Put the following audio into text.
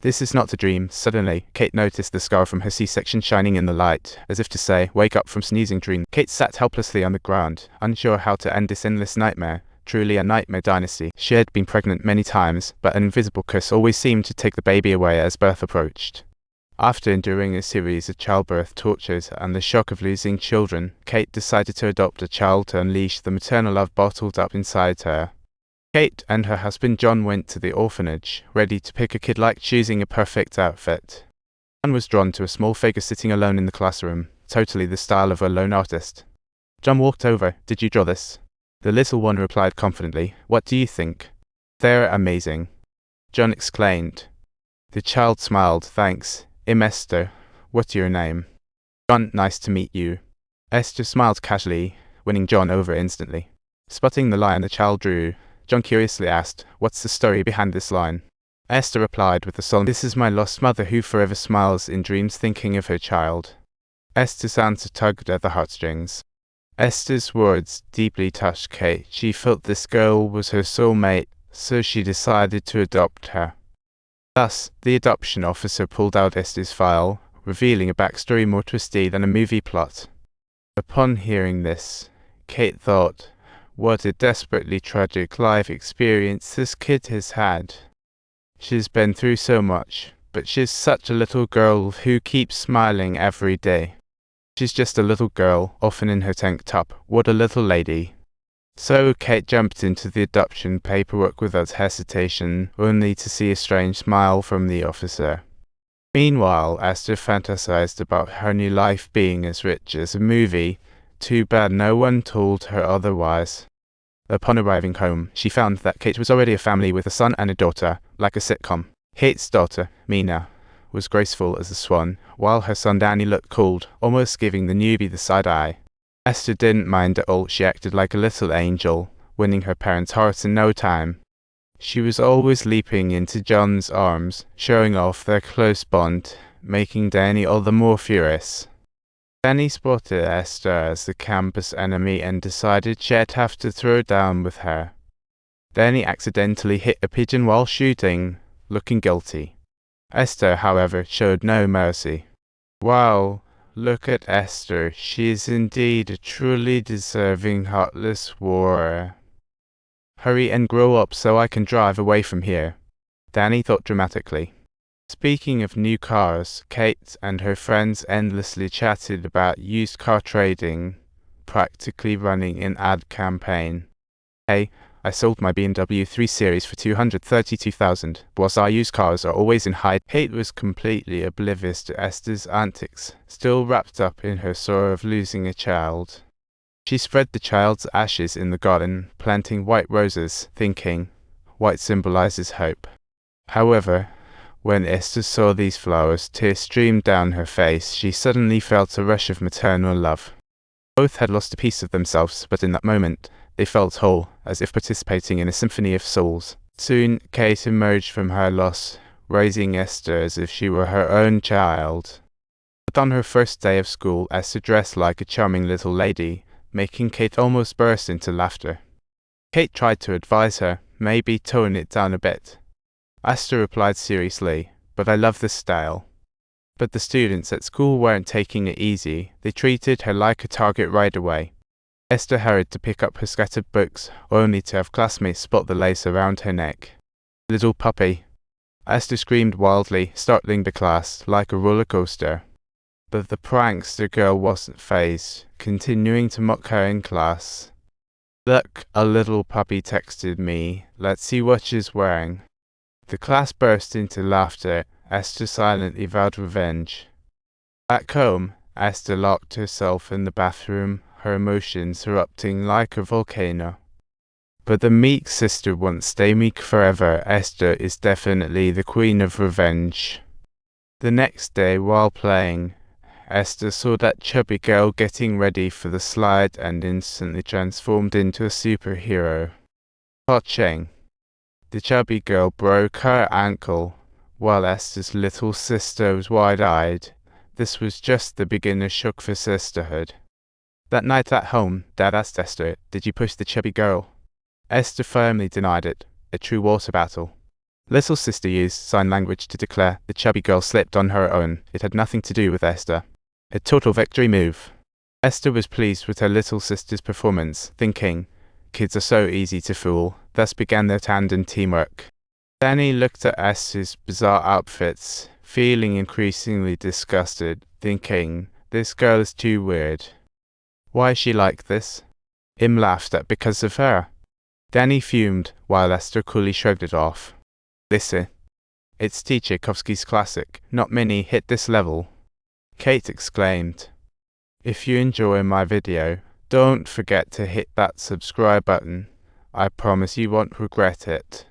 This is not a dream. Suddenly, Kate noticed the scar from her C-section shining in the light, as if to say, "Wake up from sneezing dream." Kate sat helplessly on the ground, unsure how to end this endless nightmare. Truly a nightmare dynasty. She had been pregnant many times, but an invisible curse always seemed to take the baby away as birth approached. After enduring a series of childbirth tortures and the shock of losing children, Kate decided to adopt a child to unleash the maternal love bottled up inside her. Kate and her husband John went to the orphanage, ready to pick a kid like choosing a perfect outfit. John was drawn to a small figure sitting alone in the classroom, totally the style of a lone artist. John walked over. "Did you draw this?" The little one replied confidently, "What do you think?" "They're amazing," John exclaimed. The child smiled. "Thanks. I'm Esther. What's your name?" "John, nice to meet you." Esther smiled casually, winning John over instantly. Spotting the line the child drew, John curiously asked, "What's the story behind this line?" Esther replied with a solemn, "This is my lost mother who forever smiles in dreams thinking of her child." Esther's answer tugged at the heartstrings. Esther's words deeply touched Kate. She felt this girl was her soulmate, so she decided to adopt her. Thus, the adoption officer pulled out Esther's file, revealing a backstory more twisty than a movie plot. Upon hearing this, Kate thought, what a desperately tragic life experience this kid has had. She's been through so much, but she's such a little girl who keeps smiling every day. She's just a little girl, often in her tank top. What a little lady. So Kate jumped into the adoption paperwork without hesitation, only to see a strange smile from the officer. Meanwhile, Esther fantasized about her new life being as rich as a movie. Too bad no one told her otherwise. Upon arriving home, she found that Kate was already a family with a son and a daughter, like a sitcom. Kate's daughter, Mina, was graceful as a swan, while her son Danny looked cold, almost giving the newbie the side eye. Esther didn't mind at all. She acted like a little angel, winning her parents' hearts in no time. She was always leaping into John's arms, showing off their close bond, making Danny all the more furious. Danny spotted Esther as the campus enemy and decided she'd have to throw down with her. Danny accidentally hit a pigeon while shooting, looking guilty. Esther, however, showed no mercy. Wow, look at Esther. She is indeed a truly deserving heartless warrior. Hurry and grow up so I can drive away from here, Danny thought dramatically. Speaking of new cars, Kate and her friends endlessly chatted about used car trading, practically running an ad campaign. "Hey, I sold my BMW 3 Series for $232,000. Whilst our used cars are always in high." Kate was completely oblivious to Esther's antics, still wrapped up in her sorrow of losing a child. She spread the child's ashes in the garden, planting white roses, thinking, white symbolizes hope. However, when Esther saw these flowers, tears streamed down her face. She suddenly felt a rush of maternal love. Both had lost a piece of themselves, but in that moment, they felt whole, as if participating in a symphony of souls. Soon, Kate emerged from her loss, raising Esther as if she were her own child. But on her first day of school, Esther dressed like a charming little lady, making Kate almost burst into laughter. Kate tried to advise her, maybe tone it down a bit. Esther replied seriously, "But I love this style." But the students at school weren't taking it easy. They treated her like a target right away. Esther hurried to pick up her scattered books, only to have classmates spot the lace around her neck. "Little puppy." Esther screamed wildly, startling the class like a roller coaster. But the prankster girl wasn't fazed, continuing to mock her in class. "Look, a little puppy texted me. Let's see what she's wearing." The class burst into laughter. Esther silently vowed revenge. Back home, Esther locked herself in the bathroom, her emotions erupting like a volcano. But the meek sister won't stay meek forever. Esther is definitely the queen of revenge. The next day, while playing, Esther saw that chubby girl getting ready for the slide and instantly transformed into a superhero. Ka-ching. The chubby girl broke her ankle, while Esther's little sister was wide-eyed. This was just the beginner shock for sisterhood. That night at home, Dad asked Esther, "Did you push the chubby girl?" Esther firmly denied it. A true water battle. Little sister used sign language to declare the chubby girl slipped on her own. It had nothing to do with Esther. A total victory move. Esther was pleased with her little sister's performance, thinking, kids are so easy to fool. Thus began their tandem teamwork. Danny looked at Esther's bizarre outfits, feeling increasingly disgusted, thinking, this girl is too weird. Why is she like this? Im laughed at because of her. Danny fumed, while Esther coolly shrugged it off. Listen, it's Tchaikovsky's classic. Not many hit this level. Kate exclaimed. If you enjoy my video, don't forget to hit that subscribe button. I promise you won't regret it.